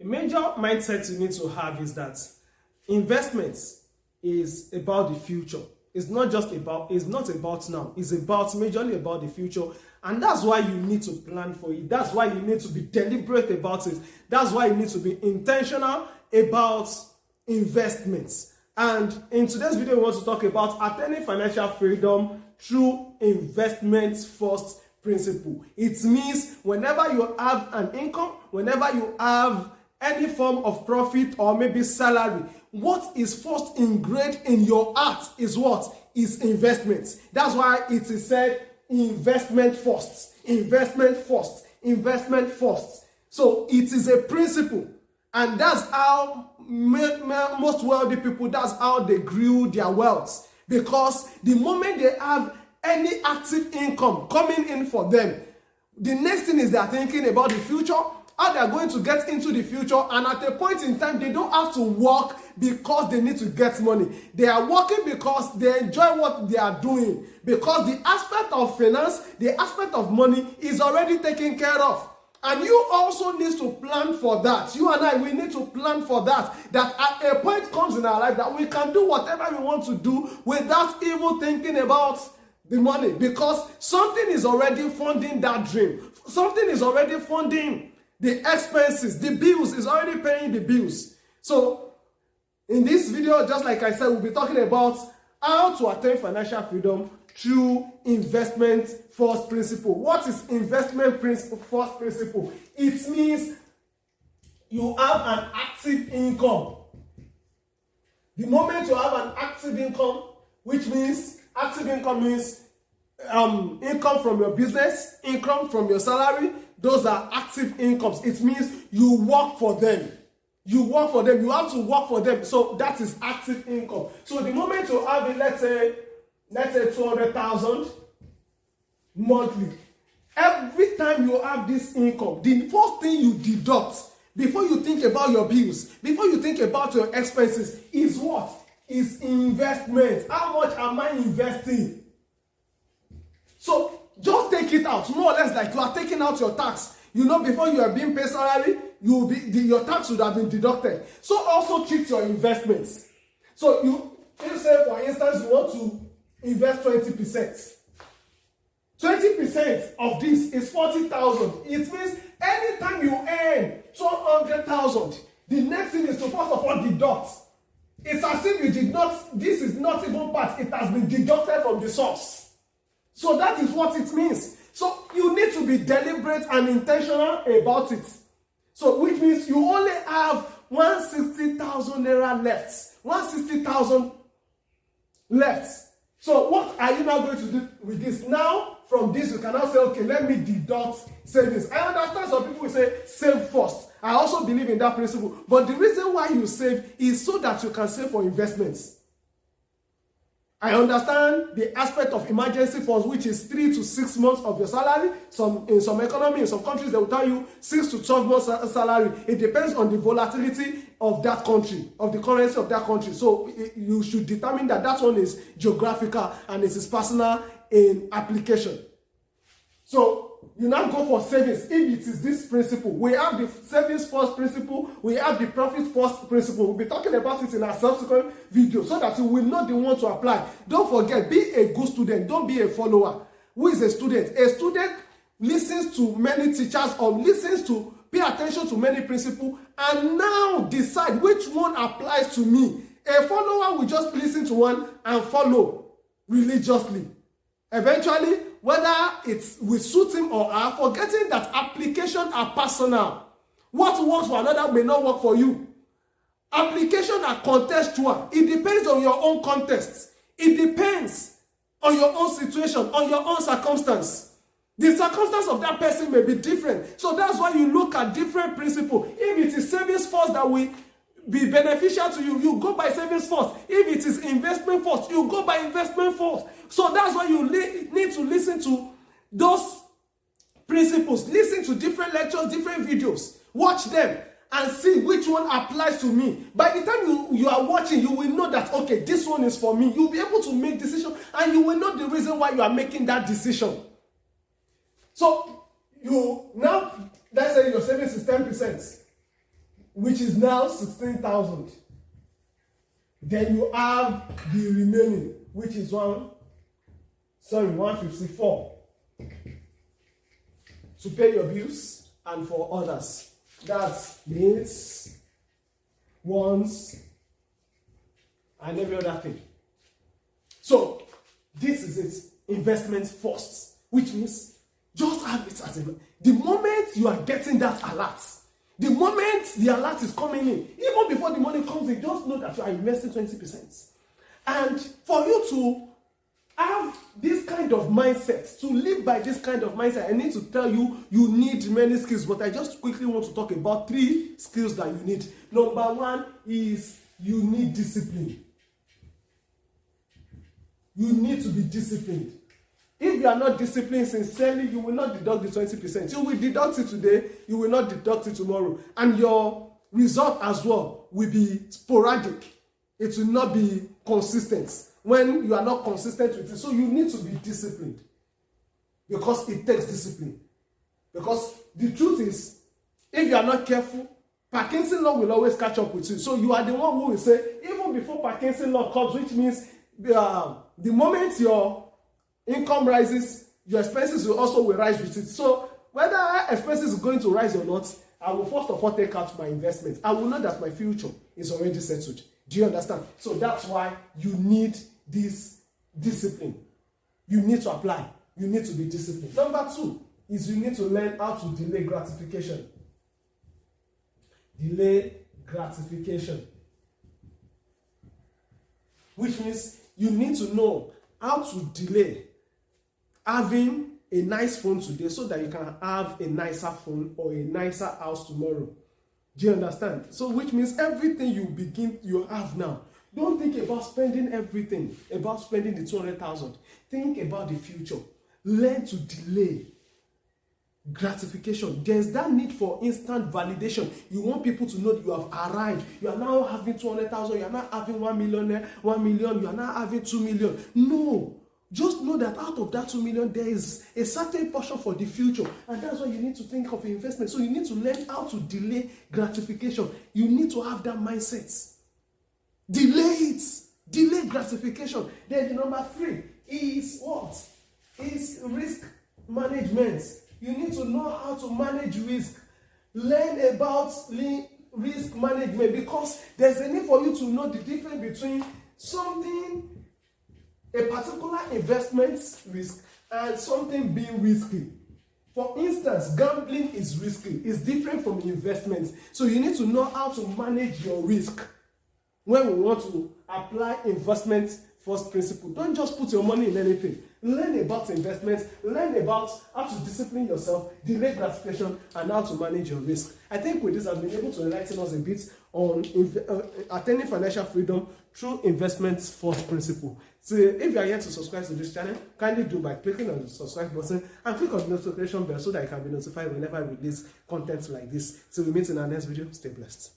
A major mindset you need to have is that investments is about the future. It's not about now. It's majorly about the future. And that's why you need to plan for it. That's why you need to be deliberate about it. That's why you need to be intentional about investments. And in today's video, we want to talk about attaining financial freedom through investment first principle. It means whenever you have an income, whenever you have any form of profit or maybe salary, what is first engraved in your heart is what? Is investments. That's why it is said investment first, investment first, investment first. So it is a principle, and that's how most wealthy people, that's how they grew their wealth, because the moment they have any active income coming in for them, the next thing is they are thinking about the future, how they are going to get into the future, and at a point in time, they don't have to work because they need to get money. They are working because they enjoy what they are doing, because the aspect of finance, the aspect of money is already taken care of. And you also need to plan for that. You and I, we need to plan for that. That at a point comes in our life that we can do whatever we want to do without even thinking about the money, because something is already funding that dream. Something is already funding the expenses, the bills is already paying the bills. So in this video, just like I said, we'll be talking about how to attain financial freedom through investment first principle. What is investment first principle? It means you have an active income. The moment you have an active income, which means active income means income from your business, income from your salary, those are active incomes. It means you work for them. You work for them. You have to work for them. So that is active income. So the moment you have it, let's say 200,000 monthly. Every time you have this income, the first thing you deduct before you think about your bills, before you think about your expenses, is what? Is investment. How much am I investing? So just take it out, more or less like you are taking out your tax. You know, before you are being paid salary, your tax would have been deducted. So also treat your investments. So you say, for instance, you want to invest 20%. 20% of this is 40,000. It means anytime you earn 200,000, the next thing is to first of all deduct. It's as if you did not, this is not even part, it has been deducted from the source. So that is what it means. So you need to be deliberate and intentional about it. So which means you only have 160,000 naira left. 160,000 left. So what are you now going to do with this? Now, from this, you can now say, okay, let me deduct savings. I understand some people will say, save first. I also believe in that principle. But the reason why you save is so that you can save for investments. I understand the aspect of emergency funds, which is 3 to 6 months of your salary. In some economy, in some countries, they will tell you 6 to 12 months salary. It depends on the volatility of that country, of the currency of that country. So you should determine that that one is geographical and it is personal in application. So you now go for savings. If it is this principle, we have the savings first principle, we have the profit first principle. We'll be talking about it in our subsequent video so that you will know the one to apply. Don't forget, be a good student. Don't be a follower. Who is a student? A student listens to many teachers or pay attention to many principles and now decide which one applies to me. A follower will just listen to one and follow religiously. Eventually, whether it will suit him or her, forgetting that applications are personal. What works for another may not work for you. Applications are contextual. It depends on your own context. It depends on your own situation, on your own circumstance. The circumstance of that person may be different. So that's why you look at different principles. If it is savings first that will be beneficial to you, you go by savings first. If it is investment first, you go by investment first. So that's why you need to listen to those principles. Listen to different lectures, different videos. Watch them and see which one applies to me. By the time you are watching, you will know that, okay, this one is for me. You'll be able to make decisions and you will know the reason why you are making that decision. So you now, let's say your savings is 10%. which is now 16,000. Then you have the remaining, which is 154 to pay your bills and for others. That's needs, wants, and every other thing. So this is it. Investment first, which means just have it as the moment you are getting that alert, the moment the alert is coming in, even before the money comes in, just know that you are investing 20%. And for you to have this kind of mindset, to live by this kind of mindset, I need to tell you, you need many skills, but I just quickly want to talk about 3 skills that you need. Number 1 is you need discipline. You need to be disciplined. If you are not disciplined sincerely, you will not deduct the 20%. You will deduct it today, you will not deduct it tomorrow. And your result as well will be sporadic. It will not be consistent when you are not consistent with it. So you need to be disciplined because it takes discipline. Because the truth is, if you are not careful, Parkinson's law will always catch up with you. So you are the one who will say, even before Parkinson's law comes, which means the moment your income rises, your expenses will also rise with it. So whether expenses are going to rise or not, I will first of all take out my investment. I will know that my future is already settled. Do you understand? So that's why you need this discipline. You need to apply. You need to be disciplined. Number 2 is you need to learn how to delay gratification. Delay gratification. Which means you need to know how to delay having a nice phone today so that you can have a nicer phone or a nicer house tomorrow. Do you understand? So which means everything you have now, don't think about spending everything, about spending the 200,000. Think about the future. Learn to delay gratification. There's that need for instant validation. You want people to know that you have arrived. You are now having 200,000. You are now having 1 million. You are now having 2 million. No. Just know that out of that 2 million, there is a certain portion for the future. And that's why you need to think of investment. So you need to learn how to delay gratification. You need to have that mindset. Delay it. Delay gratification. Then the number 3 is what? Is risk management. You need to know how to manage risk. Learn about risk management, because there's a need for you to know the difference between a particular investment risk and something being risky. For instance, gambling is risky. It's different from investment. So you need to know how to manage your risk when we want to apply investment first principle. Don't just put your money in anything. Learn about investments, learn about how to discipline yourself, delay gratification, and how to manage your risk. I think with this, I've been able to enlighten us a bit on attaining financial freedom through investments first principle. So if you are yet to subscribe to this channel, kindly do by clicking on the subscribe button and click on the notification bell so that you can be notified whenever I release content like this. So we meet in our next video. Stay blessed.